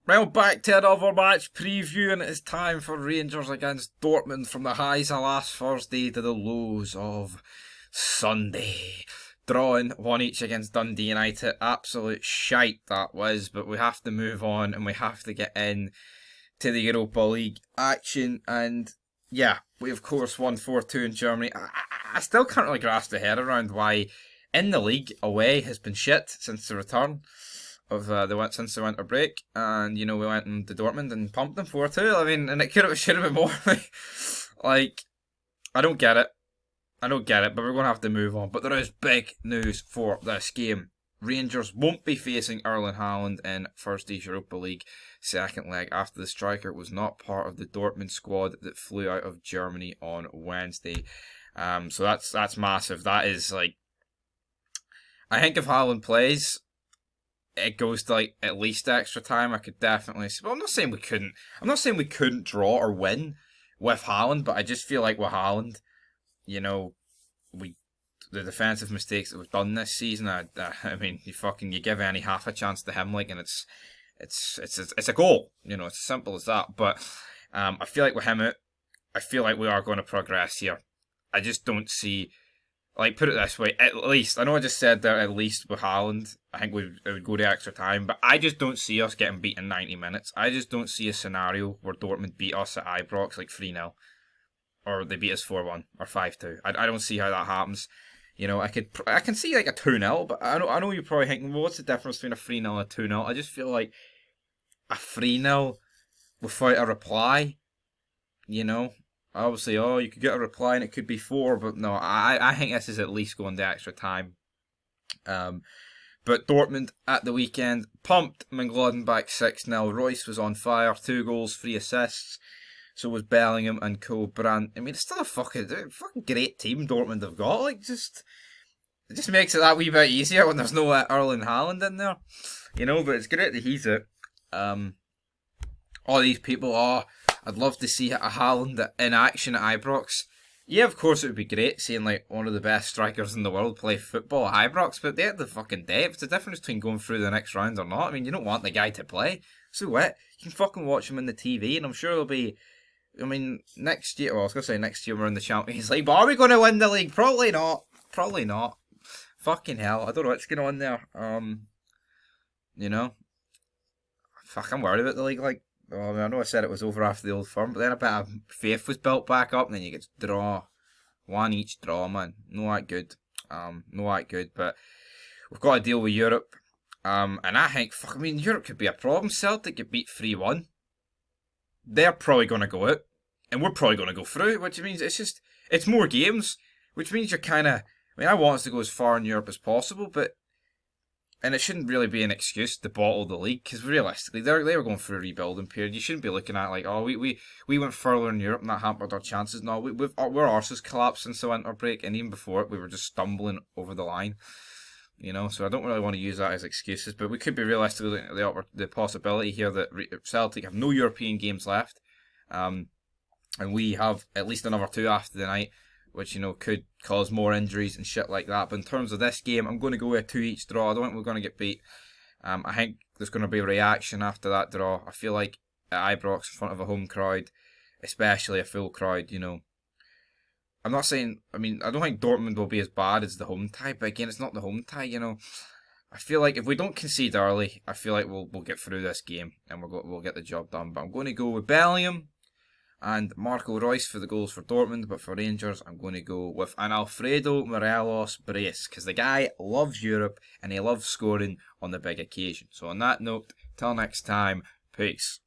Well, back to another match preview, and it's time for Rangers against Dortmund, from the highs of last Thursday to the lows of Sunday. Drawing 1 each against Dundee United. Absolute shite that was, but we have to move on and we have to get in to the Europa League action. And yeah, we of course won 4-2 in Germany. I still can't really grasp the head around why in the league away has been shit since the return of since the winter break. And you know, we went into Dortmund and pumped them 4-2. I mean, and it should have been more. Like, I don't get it. But we're going to have to move on. But there is big news for this game. Rangers won't be facing Erling Haaland in Thursday's Europa League second leg after the striker was not part of the Dortmund squad that flew out of Germany on Wednesday. So that's massive. That is like, I think if Haaland plays, it goes to like at least extra time. I could definitely. Well, I'm not saying we couldn't. I'm not saying we couldn't draw or win with Haaland, but I just feel like with Haaland, you know, the defensive mistakes that we've done this season. I mean, you give any half a chance to him, like, and it's a goal. You know, it's as simple as that. But I feel like with him out, I feel like we are going to progress here. I just don't see, like, put it this way, at least, I know I just said that at least with Haaland, I think it would go to extra time, but I just don't see us getting beaten 90 minutes. I just don't see a scenario where Dortmund beat us at Ibrox like 3-0. Or they beat us 4-1 or 5-2. I don't see how that happens. You know, I can see like a 2-0, but I know you're probably thinking, well, what's the difference between a 3-0 and a 2-0? I just feel like a 3-0 without a reply, you know. Obviously, you could get a reply and it could be 4, but no, I think this is at least going to extra time. But Dortmund at the weekend pumped Mönchengladbach 6-0. Royce was on fire, 2 goals, 3 assists. So was Bellingham and Brandt. I mean, it's still a fucking great team Dortmund have got. Like, it just makes it that wee bit easier when there's no Erling Haaland in there, you know. But it's great that he's it. All these people, I'd love to see a Haaland in action at Ibrox. Yeah, of course it would be great seeing like one of the best strikers in the world play football at Ibrox. But they had the fucking depth. It's the difference between going through the next round or not. I mean, you don't want the guy to play. So what? You can fucking watch him on the TV, and I'm sure there'll be. I mean, next year, well, I was going to say next year we're in the Champions League, but are we going to win the league? Probably not. Fucking hell, I don't know what's going on there. You know, I'm worried about the league. Like, I know I said it was over after the Old Firm, but then a bit of faith was built back up, and then you get to draw. 1 each draw, man. Not that good. But we've got to deal with Europe. And I think, Europe could be a problem. Celtic get beat 3-1. They're probably going to go out, and we're probably going to go through, which means it's more games, which means you're kind of, I want us to go as far in Europe as possible, and it shouldn't really be an excuse to bottle the league, because realistically, they were going through a rebuilding period. You shouldn't be looking at like, we went further in Europe and that hampered our chances. No, we're arses collapsed since the winter break, and even before it, we were just stumbling over the line. You know, so I don't really want to use that as excuses, but we could be realistic with the possibility here that Celtic have no European games left, and we have at least another 2 after the night, which, you know, could cause more injuries and shit like that. But in terms of this game, I'm going to go with a 2 each draw. I don't think we're going to get beat. I think there's going to be a reaction after that draw. I feel like at Ibrox in front of a home crowd, especially a full crowd, you know. I'm not saying, I don't think Dortmund will be as bad as the home tie, but again, it's not the home tie, you know. I feel like if we don't concede early, I feel like we'll get through this game and we'll get the job done. But I'm going to go with Bellingham and Marco Reus for the goals for Dortmund, but for Rangers, I'm going to go with an Alfredo Morelos brace, because the guy loves Europe and he loves scoring on the big occasion. So on that note, till next time, peace.